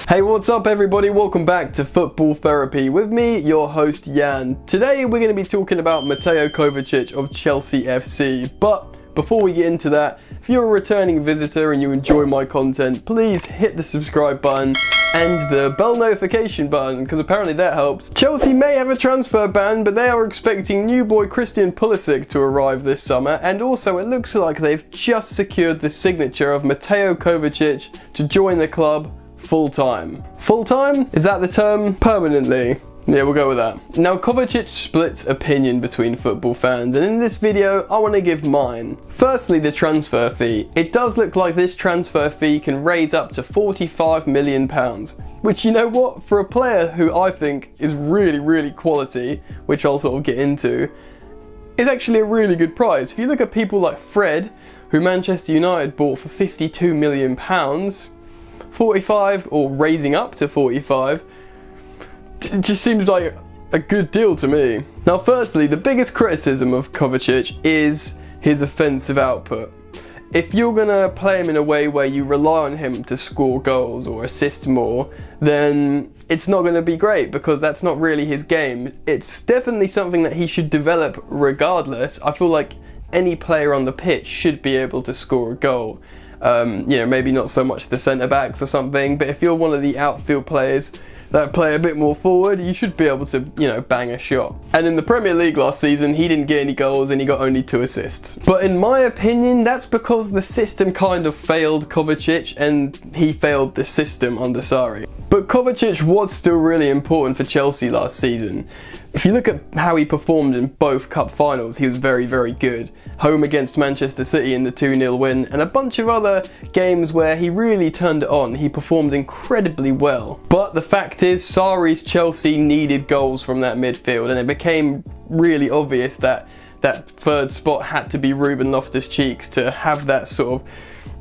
Hey, what's up everybody? Welcome back to Football Therapy with me, your host Jan. Today we're going to be talking about Mateo Kovačić of Chelsea FC, but before we get into that, if you're a returning visitor and you enjoy my content, please hit the subscribe button and the bell notification button, because apparently that helps. Chelsea may have a transfer ban, but they are expecting new boy Christian Pulisic to arrive this summer, and also it looks like they've just secured the signature of Mateo Kovačić to join the club full-time. Full-time? Is that the term? Permanently. Yeah, we'll go with that. Now, Kovačić splits opinion between football fans, and in this video, I want to give mine. Firstly, the transfer fee. It does look like this transfer fee can raise up to £45 million, which, you know what, for a player who I think is really quality, which I'll sort of get into, is actually a really good price. If you look at people like Fred, who Manchester United bought for £52 million, 45, or raising up to 45, it just seems like a good deal to me. Now, firstly, the biggest criticism of Kovačić is his offensive output. If you're gonna play him in a way where you rely on him to score goals or assist more, then it's not gonna be great, because that's not really his game. It's definitely something that he should develop regardless. I feel like any player on the pitch should be able to score a goal. Maybe not so much the centre backs or something, but if you're one of the outfield players that play a bit more forward, you should be able to, bang a shot. And in the Premier League last season, he didn't get any goals and he got only 2 assists. But in my opinion, that's because the system kind of failed Kovačić and he failed the system under Sarri. But Kovačić was still really important for Chelsea last season. If you look at how he performed in both cup finals, he was very good. Home against Manchester City in the 2-0 win, and a bunch of other games where he really turned it on. He performed incredibly well. But the fact is, Sarri's Chelsea needed goals from that midfield, and it became really obvious that that third spot had to be Ruben Loftus-Cheek to have that sort of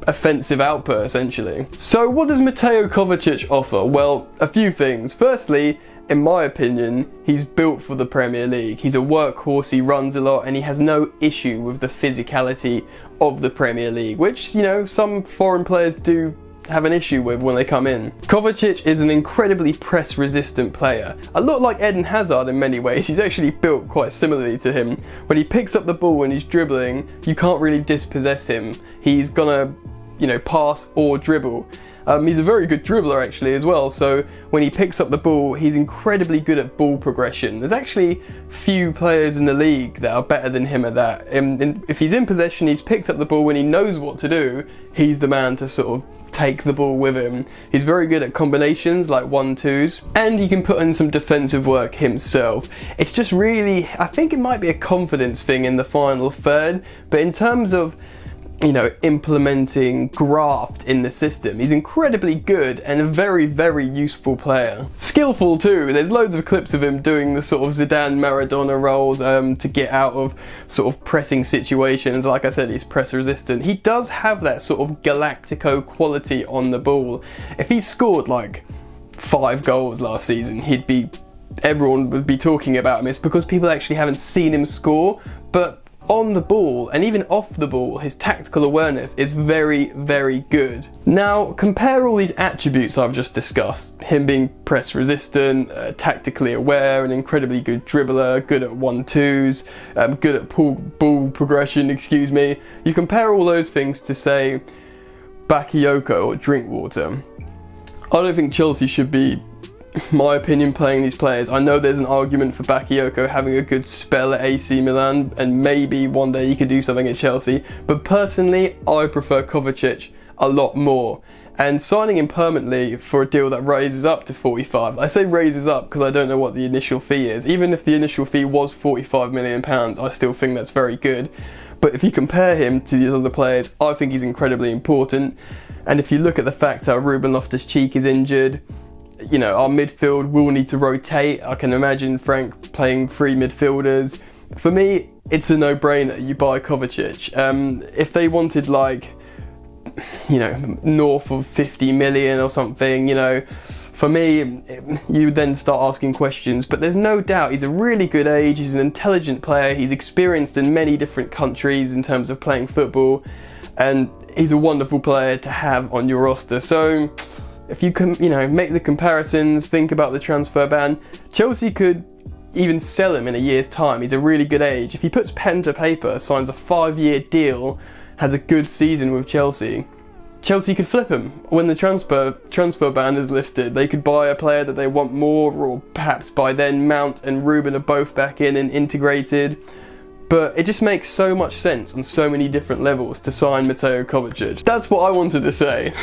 offensive output, essentially. So what does Mateo Kovačić offer? Well, a few things. Firstly, in my opinion, he's built for the Premier League. He's a workhorse, he runs a lot, and he has no issue with the physicality of the Premier League, which, some foreign players do have an issue with when they come in. Kovačić is an incredibly press-resistant player. A lot like Eden Hazard in many ways. He's actually built quite similarly to him. When he picks up the ball and he's dribbling, you can't really dispossess him. He's gonna, pass or dribble. He's a very good dribbler actually as well, so when he picks up the ball, he's incredibly good at ball progression. There's actually few players in the league that are better than him at that. If he's in possession, he's picked up the ball, when he knows what to do, he's the man to sort of take the ball with him. He's very good at combinations like 1-2s, and he can put in some defensive work himself. It's just really, I think it might be a confidence thing in the final third, but in terms of implementing graft in the system, he's incredibly good and a very useful player. Skillful too. There's loads of clips of him doing the sort of Zidane Maradona roles to get out of sort of pressing situations. Like I said, he's press resistant. He does have that sort of Galactico quality on the ball. If he scored like 5 goals last season, everyone would be talking about him. It's because people actually haven't seen him score, but on the ball and even off the ball, his tactical awareness is very good. Now, compare all these attributes I've just discussed. Him being press resistant, tactically aware, an incredibly good dribbler, good at 1-2s, good at ball progression, You compare all those things to, say, Bakayoko or Drinkwater. I don't think Chelsea should be, my opinion, playing these players. I know there's an argument for Bakayoko having a good spell at AC Milan and maybe one day he could do something at Chelsea, but personally I prefer Kovačić a lot more. And signing him permanently for a deal that raises up to 45, I say raises up because I don't know what the initial fee is. Even if the initial fee was £45 million, I still think that's very good. But if you compare him to these other players, I think he's incredibly important. And if you look at the fact how Ruben Loftus-Cheek is injured, our midfield will need to rotate. I can imagine Frank playing 3 midfielders. For me, it's a no-brainer. You buy Kovačić. If they wanted north of 50 million or something, for me, you would then start asking questions. But there's no doubt he's a really good age. He's an intelligent player. He's experienced in many different countries in terms of playing football. And he's a wonderful player to have on your roster. So if you can, make the comparisons, think about the transfer ban, Chelsea could even sell him in a year's time. He's a really good age. If he puts pen to paper, signs a 5-year deal, has a good season with Chelsea, Chelsea could flip him. When the transfer ban is lifted, they could buy a player that they want more, or perhaps by then Mount and Ruben are both back in and integrated. But it just makes so much sense on so many different levels to sign Mateo Kovačić. That's what I wanted to say.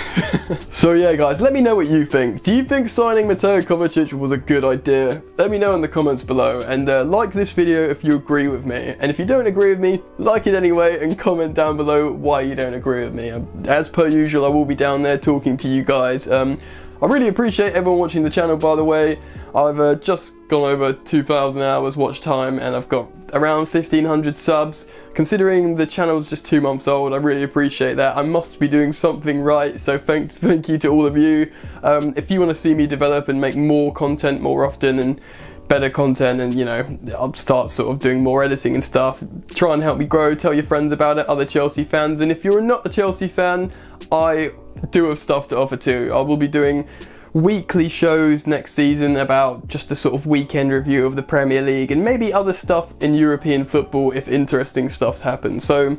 So yeah guys, let me know what you think. Do you think signing Mateo Kovačić was a good idea? Let me know in the comments below, and like this video if you agree with me. And if you don't agree with me, like it anyway and comment down below why you don't agree with me. As per usual, I will be down there talking to you guys. I really appreciate everyone watching the channel, by the way. I've just gone over 2,000 hours watch time and I've got around 1,500 subs. Considering the channel's just 2 months old, I really appreciate that. I must be doing something right, so thank you to all of you. If you want to see me develop and make more content more often and better content, and I'll start sort of doing more editing and stuff, try and help me grow, tell your friends about it, other Chelsea fans. And if you're not a Chelsea fan, I do have stuff to offer too. I will be doing weekly shows next season about just a sort of weekend review of the Premier League and maybe other stuff in European football if interesting stuff happens. So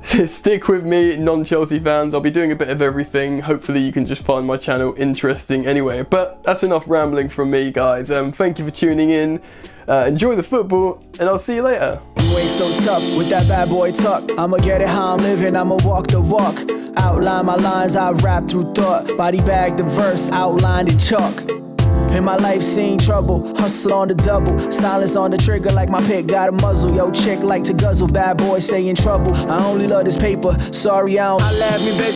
stick with me, non-Chelsea fans. I'll be doing a bit of everything. Hopefully you can just find my channel interesting anyway. But that's enough rambling from me, guys. Thank you for tuning in. Enjoy the football, and I'll see you later. You ain't so tough with that bad boy tuck. I'ma get it how I'm living, I'ma walk the walk. Outline my lines, I rap through thought. Body bag the verse, outlined in chalk. In my life seen trouble, hustle on the double. Silence on the trigger like my pick got a muzzle. Yo chick like to guzzle, bad boy stay in trouble. I only love this paper, sorry I don't. I laugh me, baby.